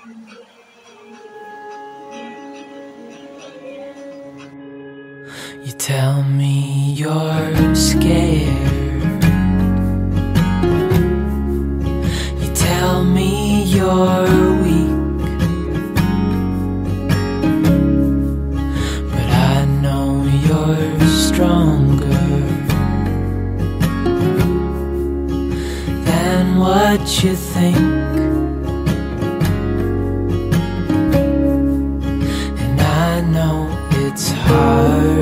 You tell me you're scared. You tell me you're weak. But I know you're stronger than what you think. And I know it's hard.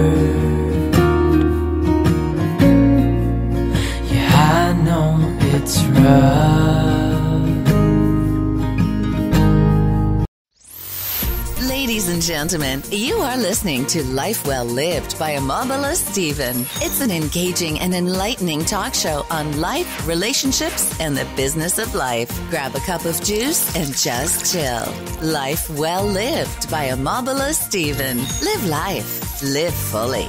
It's rough. Ladies and gentlemen, you are listening to Life Well Lived by Omobola Stephen. It's an engaging and enlightening talk show on life, relationships, and the business of life. Grab a cup of juice and just chill. Life Well Lived by Omobola Stephen. Live life. Live fully.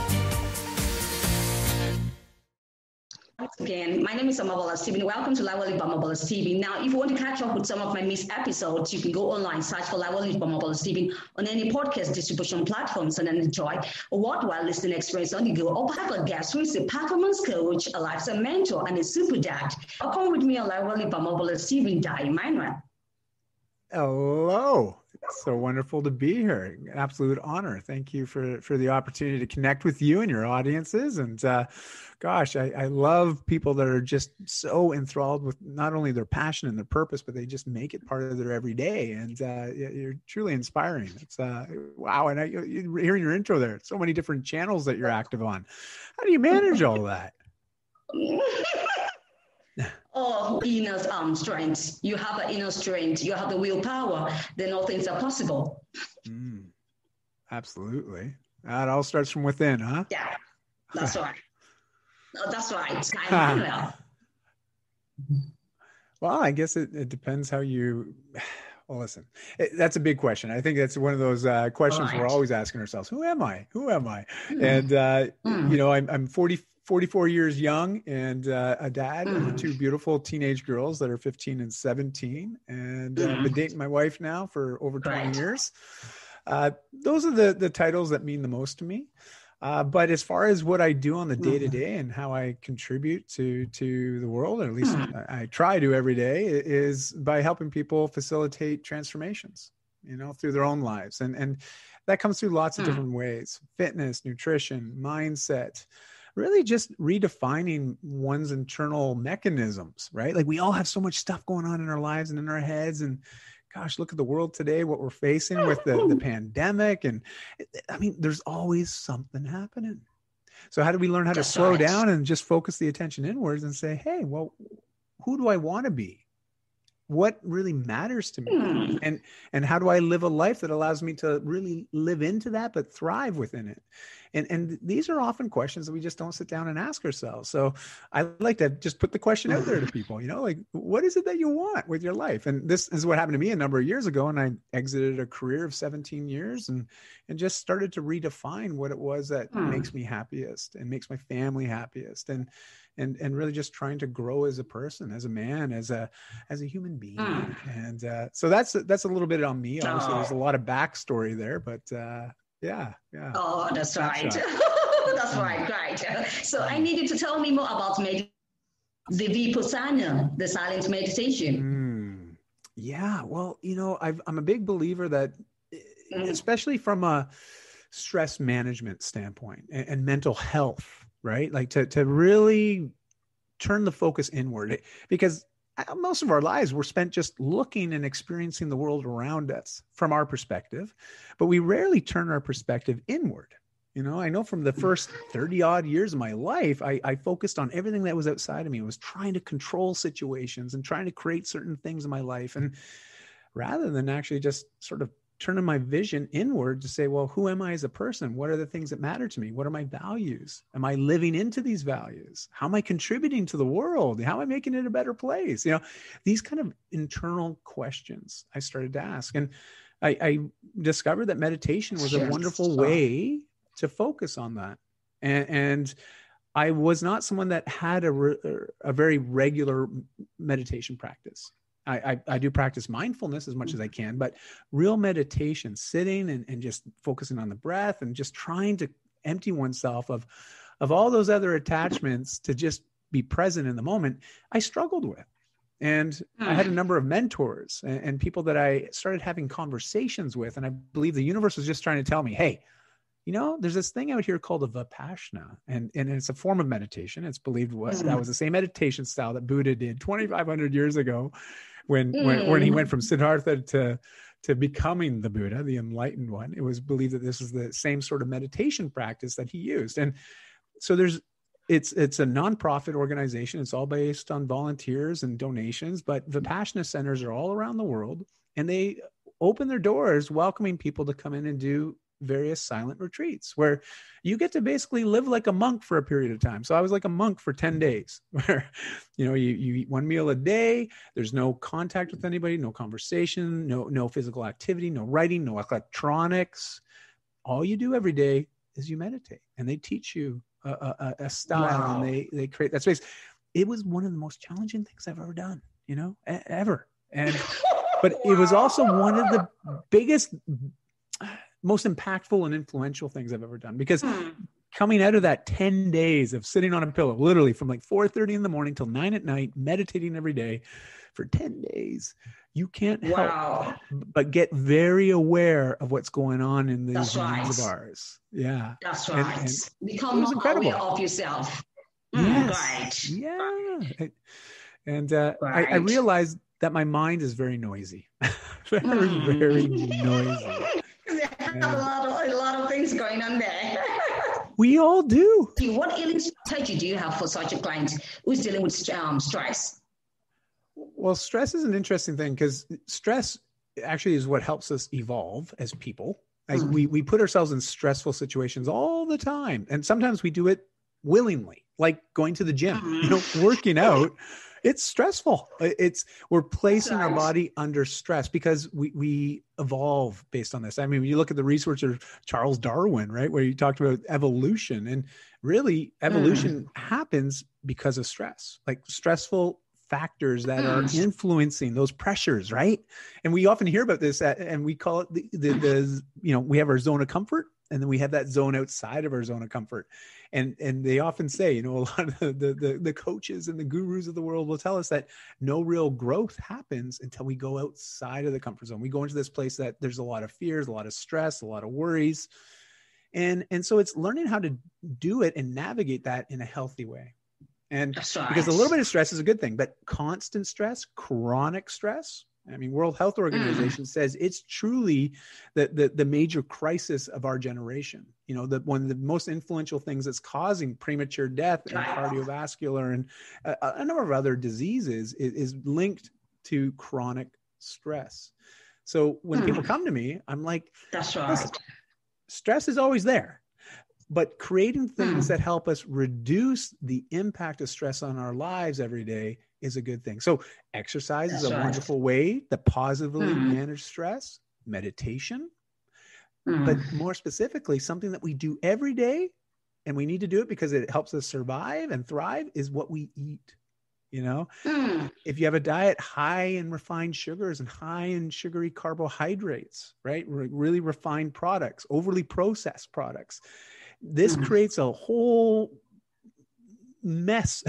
Again, my name is Omobola Stephen. Welcome to Life Well Lived by Omobola Stephen. Now, if you want to catch up with some of my missed episodes, you can go online, search for Life Well Lived by Omobola Stephen on any podcast distribution platforms and enjoy a worthwhile listening experience on the go. Or have a guest who is a performance coach, a lifestyle mentor, and a super dad. Come with me on Life Well Lived by Omobola Stephen, Dai Manuel. Hello. It's so wonderful to be here. An absolute honor. Thank you for the opportunity to connect with you and your audiences. And gosh, I love people that are just so enthralled with not only their passion and their purpose, but they just make it part of their everyday. And you're truly inspiring. It's wow. And you're hearing your intro there. So many different channels that you're active on. How do you manage all that? Oh, inner strength. You have an inner strength. You have the willpower. Then all things are possible. Absolutely. It all starts from within, huh? Yeah, that's right. No, that's right. Well, I guess it depends how you... Well, listen, that's a big question. I think that's one of those questions we're always asking ourselves. Who am I? Who am I? And, you know, I'm 44 years young and a dad of two beautiful teenage girls that are 15 and 17. And been dating my wife now for over 20 years. Those are the titles that mean the most to me. But as far as what I do on the day to day and how I contribute to the world, or at least I try to every day, is by helping people facilitate transformations, you know, through their own lives. And that comes through lots of different ways: fitness, nutrition, mindset, really just redefining one's internal mechanisms, right? Like we all have so much stuff going on in our lives and in our heads. And gosh, look at the world today, what we're facing with the pandemic. And I mean, there's always something happening. So how do we learn how to slow down and just focus the attention inwards and say, hey, well, who do I want to be? What really matters to me? And how do I live a life that allows me to really live into that, but thrive within it? And these are often questions that we just don't sit down and ask ourselves. So I like to just put the question out there to people, you know, like, what is it that you want with your life? And this is what happened to me a number of years ago. And I exited a career of 17 years and just started to redefine what it was that makes me happiest and makes my family happiest. And really just trying to grow as a person, as a man, as a human being. And so that's a little bit on me. Obviously, there's a lot of backstory there, but yeah. Oh, that's right. That's right. Right. So I need you to tell me more about the Vipassana, the silent meditation. Yeah. Well, you know, I'm a big believer that, especially from a stress management standpoint and mental health, right? Like to really turn the focus inward, because most of our lives were spent just looking and experiencing the world around us from our perspective, but we rarely turn our perspective inward. You know, I know from the first 30 odd years of my life, I focused on everything that was outside of me. I was trying to control situations and trying to create certain things in my life. And rather than actually just sort of turning my vision inward to say, well, who am I as a person? What are the things that matter to me? What are my values? Am I living into these values? How am I contributing to the world? How am I making it a better place? You know, these kind of internal questions I started to ask. And I discovered that meditation was a wonderful way to focus on that. And I was not someone that had a very regular meditation practice. I do practice mindfulness as much as I can, but real meditation, sitting and just focusing on the breath and just trying to empty oneself of all those other attachments to just be present in the moment, I struggled with. And I had a number of mentors and people that I started having conversations with. And I believe the universe was just trying to tell me, hey, there's this thing out here called a Vipassana, and it's a form of meditation. It's believed that was the same meditation style that Buddha did 2,500 years ago when he went from Siddhartha to becoming the Buddha, the enlightened one. It was believed that this is the same sort of meditation practice that he used. And so it's a nonprofit organization. It's all based on volunteers and donations, but Vipassana centers are all around the world, and they open their doors welcoming people to come in and do various silent retreats where you get to basically live like a monk for a period of time. So I was like a monk for 10 days where, you eat one meal a day. There's no contact with anybody, no conversation, no physical activity, no writing, no electronics. All you do every day is you meditate, and they teach you a style, and they create that space. It was one of the most challenging things I've ever done, ever. And, but it was also one of the biggest, most impactful and influential things I've ever done, because coming out of that 10 days of sitting on a pillow, literally from like 4:30 in the morning till 9 at night, meditating every day for 10 days, you can't help but get very aware of what's going on in these minds of ours. Yeah. That's right. And become more aware of yourself. Yes. Right. Yeah. And I realized that my mind is very noisy. very noisy. A lot of things going on there. We all do. What healing strategy do you have for such a client who's dealing with stress? Well, stress is an interesting thing, because stress actually is what helps us evolve as people. Like we put ourselves in stressful situations all the time, and sometimes we do it willingly, like going to the gym, working out. It's stressful. We're placing our body under stress because we evolve based on this. I mean, when you look at the researcher Charles Darwin, right, where you talked about evolution, and really evolution happens because of stress, like stressful factors that are influencing those pressures, right? And we often hear about this, and we call it the we have our zone of comfort, and then we have that zone outside of our zone of comfort. And they often say, a lot of the coaches and the gurus of the world will tell us that no real growth happens until we go outside of the comfort zone. We go into this place that there's a lot of fears, a lot of stress, a lot of worries. And so it's learning how to do it and navigate that in a healthy way. And because a little bit of stress is a good thing, but constant stress, chronic stress, I mean, World Health Organization says it's truly the major crisis of our generation. One of the most influential things that's causing premature death and cardiovascular and a number of other diseases is linked to chronic stress. So when people come to me, I'm like, that's right. Stress is always there. But creating things that help us reduce the impact of stress on our lives every day is a good thing. So exercise is a wonderful way to positively manage stress. Meditation, but more specifically, something that we do every day, and we need to do it because it helps us survive and thrive, is what we eat. If you have a diet high in refined sugars and high in sugary carbohydrates, right? Really refined products, overly processed products, this creates a whole mess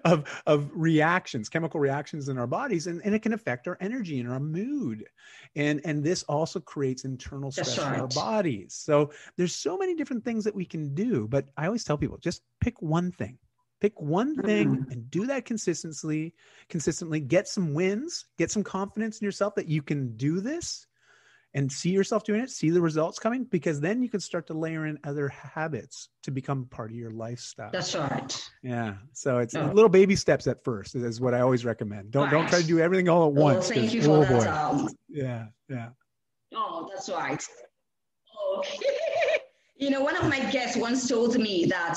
of reactions, chemical reactions in our bodies, and it can affect our energy and our mood. And this also creates internal stress for our bodies. So there's so many different things that we can do, but I always tell people, just pick one thing. Pick one thing and do that consistently, get some wins, get some confidence in yourself that you can do this, and see yourself doing it, see the results coming, because then you can start to layer in other habits to become part of your lifestyle. That's right. Yeah. So it's little baby steps at first is what I always recommend. Don't try to do everything all at once. Thank you for that. Yeah. Oh, that's right. Oh. One of my guests once told me that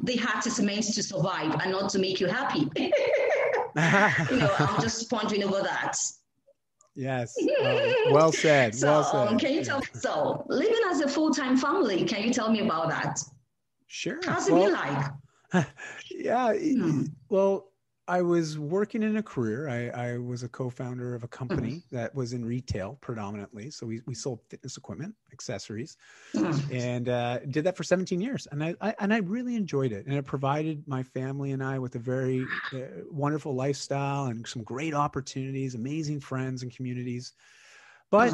the heart is meant to survive and not to make you happy. I'm just pondering over that. Yes. Well said. Can you tell me, living as a full-time family, can you tell me about that? Sure. How's it been like? Yeah. Well, I was working in a career. I was a co-founder of a company that was in retail predominantly. So we sold fitness equipment, accessories, and did that for 17 years. And I really enjoyed it. And it provided my family and I with a very wonderful lifestyle and some great opportunities, amazing friends and communities. But,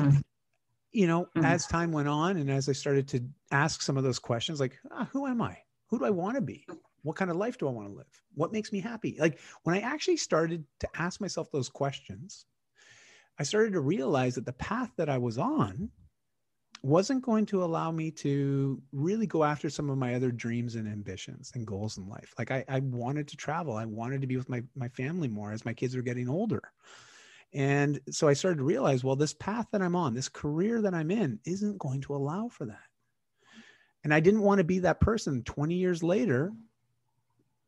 as time went on and as I started to ask some of those questions, like, who am I? Who do I want to be? What kind of life do I want to live? What makes me happy? Like when I actually started to ask myself those questions, I started to realize that the path that I was on wasn't going to allow me to really go after some of my other dreams and ambitions and goals in life. Like I wanted to travel. I wanted to be with my family more as my kids were getting older. And so I started to realize, well, this path that I'm on, this career that I'm in isn't going to allow for that. And I didn't want to be that person 20 years later,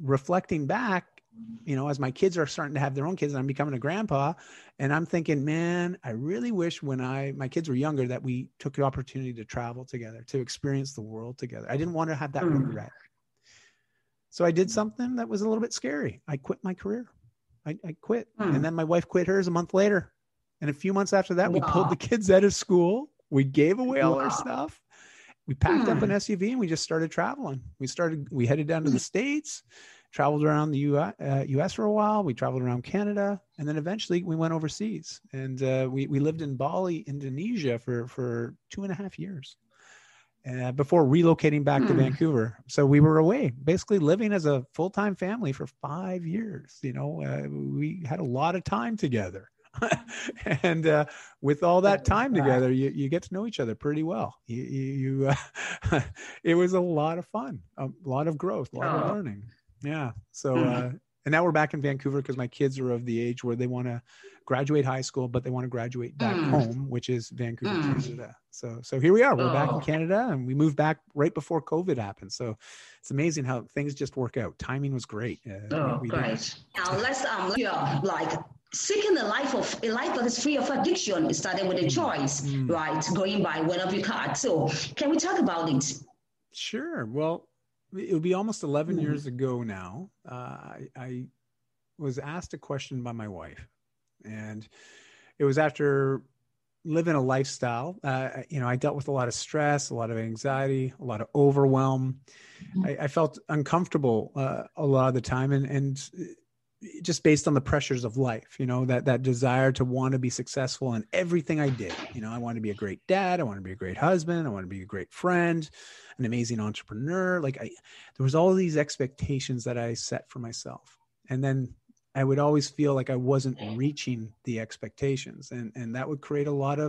reflecting back, as my kids are starting to have their own kids and I'm becoming a grandpa, and I'm thinking, man, I really wish when my kids were younger that we took the opportunity to travel together, to experience the world together. I didn't want to have that regret. So I did something that was a little bit scary. I quit my career. I quit. And then my wife quit hers a month later. And a few months after that, we pulled the kids out of school. We gave away all our stuff. We packed up an SUV and we just started traveling. We headed down to the States, traveled around the US for a while. We traveled around Canada. And then eventually we went overseas. And we lived in Bali, Indonesia for 2.5 years before relocating back to Vancouver. So we were away, basically living as a full-time family for 5 years. We had a lot of time together. And with all that time together, you get to know each other pretty well. It was a lot of fun, a lot of growth, a lot of learning. Yeah. So, and now we're back in Vancouver because my kids are of the age where they want to graduate high school, but they want to graduate back home, which is Vancouver, Canada. So here we are. We're back in Canada, and we moved back right before COVID happened. So it's amazing how things just work out. Timing was great. Great. Now let's seeking a life that is free of addiction. It started with a choice, right? Going by one of your cards. So can we talk about it? Sure. Well, it would be almost 11 years ago now. I was asked a question by my wife, and it was after living a lifestyle. I dealt with a lot of stress, a lot of anxiety, a lot of overwhelm. I felt uncomfortable a lot of the time, and just based on the pressures of life, that desire to want to be successful in everything I did. I want to be a great dad. I want to be a great husband. I want to be a great friend, an amazing entrepreneur. There was all these expectations that I set for myself. And then I would always feel like I wasn't reaching the expectations. And that would create a lot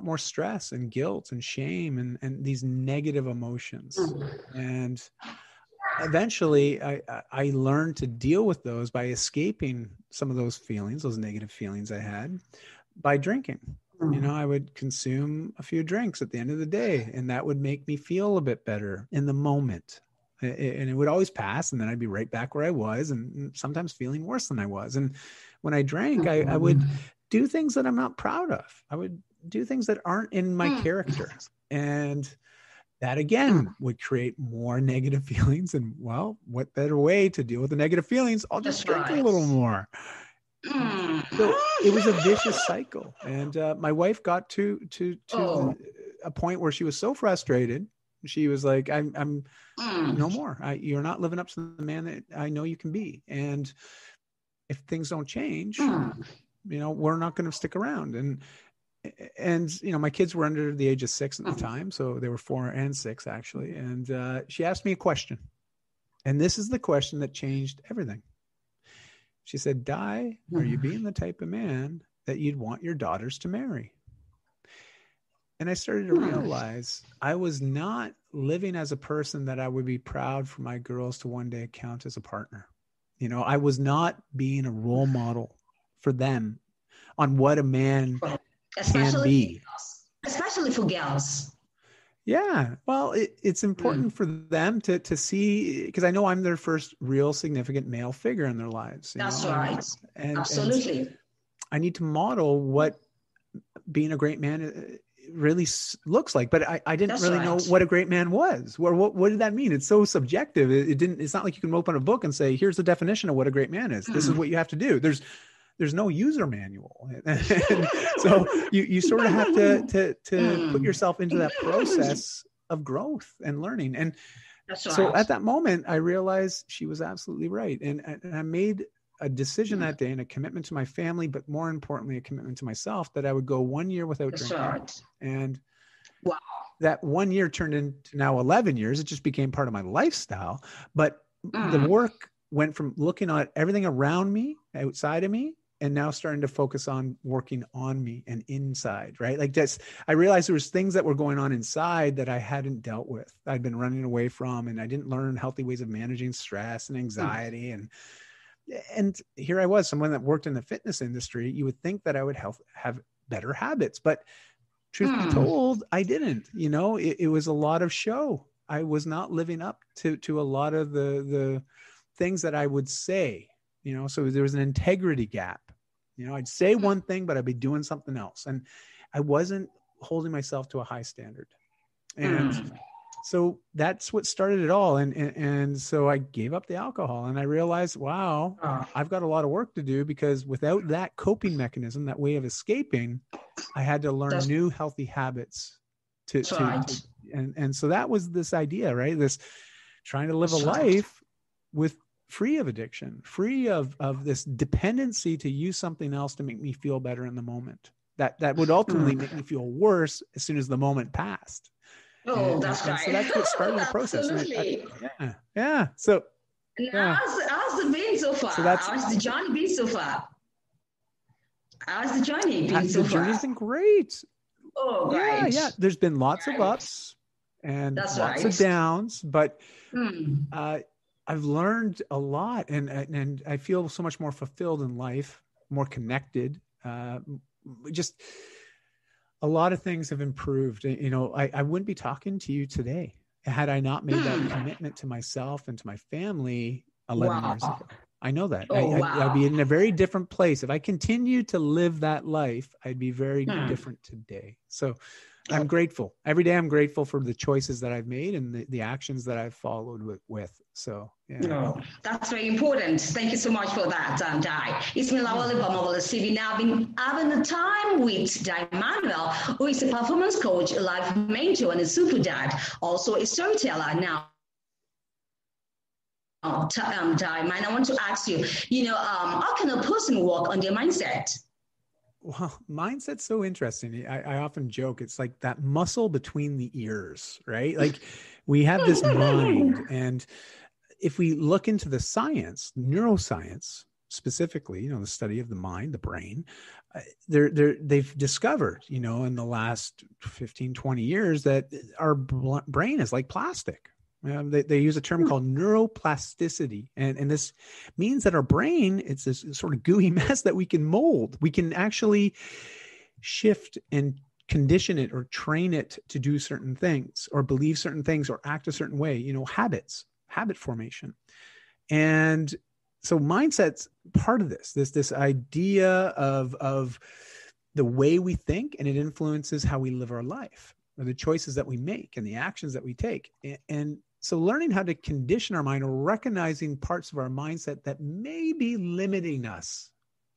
more stress and guilt and shame and these negative emotions. And eventually I learned to deal with those by escaping some of those feelings, those negative feelings I had, by drinking. I would consume a few drinks at the end of the day, and that would make me feel a bit better in the moment. And it would always pass, and then I'd be right back where I was, and sometimes feeling worse than I was. And when I drank, I would do things that I'm not proud of. I would do things that aren't in my character. And that again would create more negative feelings. And well, what better way to deal with the negative feelings? I'll just drink a little more. So it was a vicious cycle. And my wife got to a point where she was so frustrated. She was like, I'm no more. You're not living up to the man that I know you can be. And if things don't change, we're not going to stick around. And my kids were under the age of 6 at the time. So they were 4 and 6 actually. And she asked me a question. And this is the question that changed everything. She said, Dai, are you being the type of man that you'd want your daughters to marry? And I started to realize I was not living as a person that I would be proud for my girls to one day count as a partner. I was not being a role model for them on what a man can be. Especially for girls. Yeah. Well, it's important for them to see, because I know I'm their first real significant male figure in their lives. That's right. Absolutely. And I need to model what being a great man really looks like. But I didn't really know what a great man was. What did that mean? It's so subjective. It's not like you can open a book and say, here's the definition of what a great man is. This is what you have to do. There's no user manual. And so you sort of have to put yourself into that process of growth and learning. And so at that moment, I realized she was absolutely right. And I made a decision that day and a commitment to my family, but more importantly, a commitment to myself that I would go 1 year without drinking. And that 1 year turned into now 11 years. It just became part of my lifestyle. But the work went from looking at everything around me, outside of me, and now starting to focus on working on me and inside, right? Like I realized there was things that were going on inside that I hadn't dealt with. I'd been running away from, and I didn't learn healthy ways of managing stress and anxiety. And here I was, someone that worked in the fitness industry. You would think that I would have better habits, but truth be told, I didn't. It was a lot of show. I was not living up to a lot of the things that I would say, so there was an integrity gap. I'd say one thing, but I'd be doing something else. And I wasn't holding myself to a high standard. And so that's what started it all. And so I gave up the alcohol, and I realized, wow, I've got a lot of work to do, because without that coping mechanism, that way of escaping, I had to learn new healthy habits and so that was this idea, right? This trying to live a life free of addiction, free of this dependency to use something else to make me feel better in the moment. That would ultimately make me feel worse as soon as the moment passed. That's right. So that's what started the process. Absolutely. Yeah. So how's it been so far? How's the journey been so far? The journey's been great. Oh, great. Yeah. There's been lots of ups and lots of downs, but I've learned a lot, and I feel so much more fulfilled in life, more connected. Just a lot of things have improved. I wouldn't be talking to you today had I not made that commitment to myself and to my family 11 years ago. I know that. I'd be in a very different place. If I continued to live that life, I'd be very different today. So I'm grateful. Every day I'm grateful for the choices that I've made and the actions that I've followed with. So, that's very important. Thank you so much for that, Dai. It's me, Omobola Stephen. Now I've been having the time with Dai Manuel, who is a performance coach, a life mentor, and a super dad, also a storyteller. Now, Dai, man, I want to ask you, how can a person work on their mindset? Well, mindset's so interesting. I often joke, it's like that muscle between the ears, right? Like we have this mind, and if we look into the science, neuroscience specifically, the study of the mind, the brain, they've discovered, in the last 15, 20 years that our brain is like plastic. They use a term called neuroplasticity. And this means that our brain, it's this sort of gooey mess that we can mold. We can actually shift and condition it or train it to do certain things or believe certain things or act a certain way, habit formation. And so mindset's part of this idea of the way we think, and it influences how we live our life, or the choices that we make and the actions that we take. And so learning how to condition our mind, or recognizing parts of our mindset that may be limiting us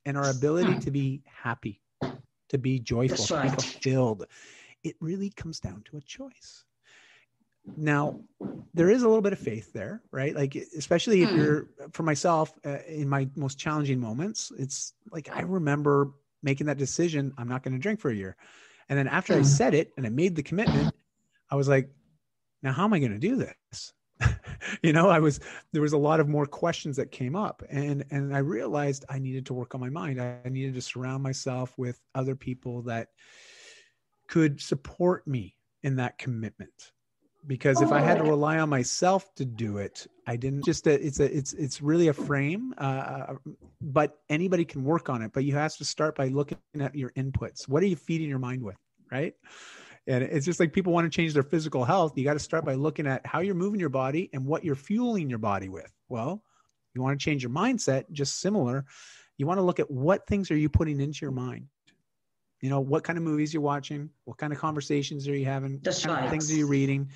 and our ability to be happy, to be joyful, to be fulfilled, it really comes down to a choice. Now, there is a little bit of faith there, right? Like, especially if you're, for myself, in my most challenging moments, it's like, I remember making that decision, I'm not going to drink for a year. And then after I said it and I made the commitment, I was like, now how am I going to do this? There was a lot of more questions that came up, and I realized I needed to work on my mind. I needed to surround myself with other people that could support me in that commitment. Because if I had to rely on myself to do it, I didn't just, it's really a frame, but anybody can work on it. But you have to start by looking at your inputs. What are you feeding your mind with, right? And it's just like people want to change their physical health. You got to start by looking at how you're moving your body and what you're fueling your body with. Well, you want to change your mindset, just similar. You want to look at what things are you putting into your mind. You know, what kind of movies you're watching, what kind of conversations are you having, That's what kind right. of things are you reading.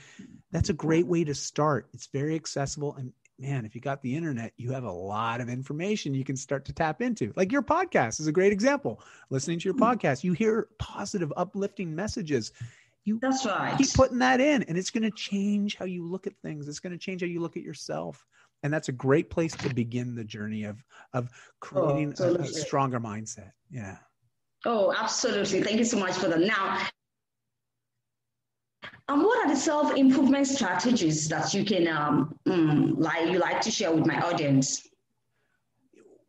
That's a great way to start. It's very accessible. And man, if you got the internet, you have a lot of information you can start to tap into. Like your podcast is a great example. Listening to your podcast, you hear positive, uplifting messages. That's right. Keep putting that in, and it's going to change how you look at things. It's going to change how you look at yourself. And that's a great place to begin the journey of creating a stronger mindset. Yeah. Oh, absolutely. Thank you so much for that. Now, what are the self-improvement strategies that you can like to share with my audience?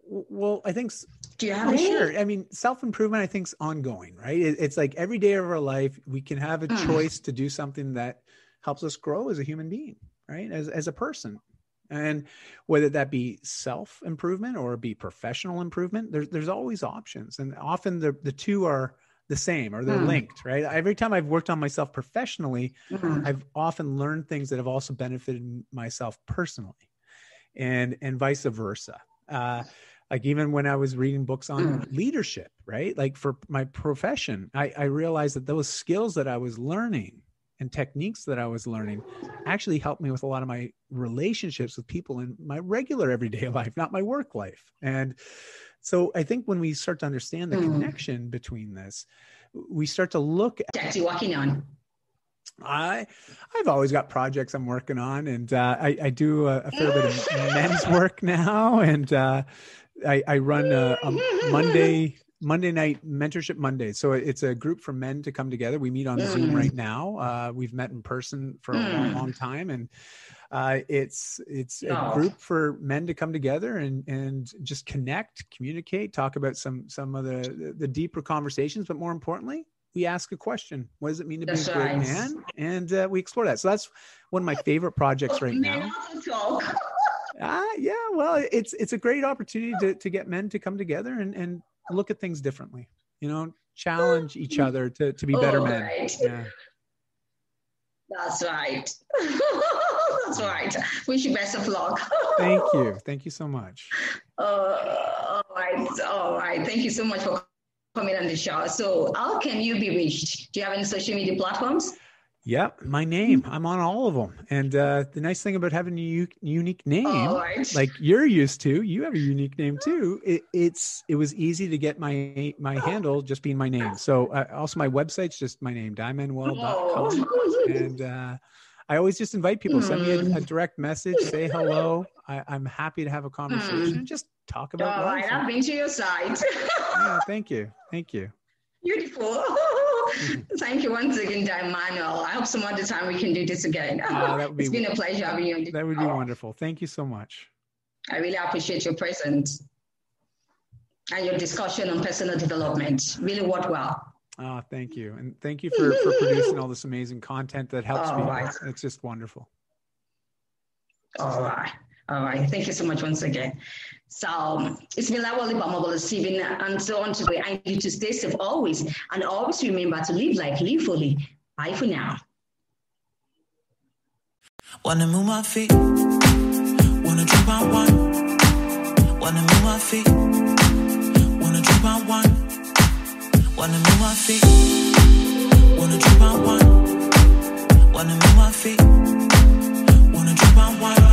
Well, I think. Do you have any? Sure. I mean, self-improvement, I think, is ongoing, right? It's like every day of our life, we can have a choice to do something that helps us grow as a human being, right? As a person. And whether that be self-improvement or be professional improvement, there's always options. And often the two are the same or they're linked, right? Every time I've worked on myself professionally, I've often learned things that have also benefited myself personally and vice versa. Like even when I was reading books on leadership, right? Like for my profession, I realized that those skills that I was learning and techniques that I was learning actually helped me with a lot of my relationships with people in my regular everyday life, not my work life. And so I think when we start to understand the connection between this, we start to look at what you're working on. I've always got projects I'm working on, and I do a fair bit of men's work now, and I run a Monday night mentorship Mondays. So it's a group for men to come together. We meet on Zoom right now. We've met in person for a long time. And it's a group for men to come together and just connect, communicate, talk about some of the deeper conversations. But more importantly, we ask a question. What does it mean to be a great man? And we explore that. So that's one of my favorite projects right now. Yeah, well, it's a great opportunity to get men to come together and look at things differently, you know, challenge each other to be better men. Right. Yeah. That's right. That's right. Wish you best of luck. Thank you. Thank you so much. All right. Thank you so much for coming on the show. So how can you be reached? Do you have any social media platforms? Yep, my name. I'm on all of them. And the nice thing about having a unique name, like you're used to, you have a unique name too. It was easy to get my handle just being my name. So also my website's just my name, daimanuel.com. And I always just invite people, send me a direct message, say hello. I'm happy to have a conversation and just talk about life. All right, I've been to your site. Yeah, thank you. Beautiful. Thank you once again, Dai Manuel. I hope some other time we can do this again. It's been a pleasure having you on the That would be wonderful. Thank you so much. I really appreciate your presence and your discussion on personal development. Really worked well. Oh, thank you. And thank you for producing all this amazing content that helps me. Right. It's just wonderful. All right. Thank you so much once again. So it's been Omobola Stephen, and so on today. I need to stay safe always, and always remember to live life, live fully. Bye for now. Wanna move my feet, wanna drink my wine. Wanna move my feet, wanna drink my wine. Wanna move my feet, wanna drink my wine. Wanna move my feet, wanna drink my wine.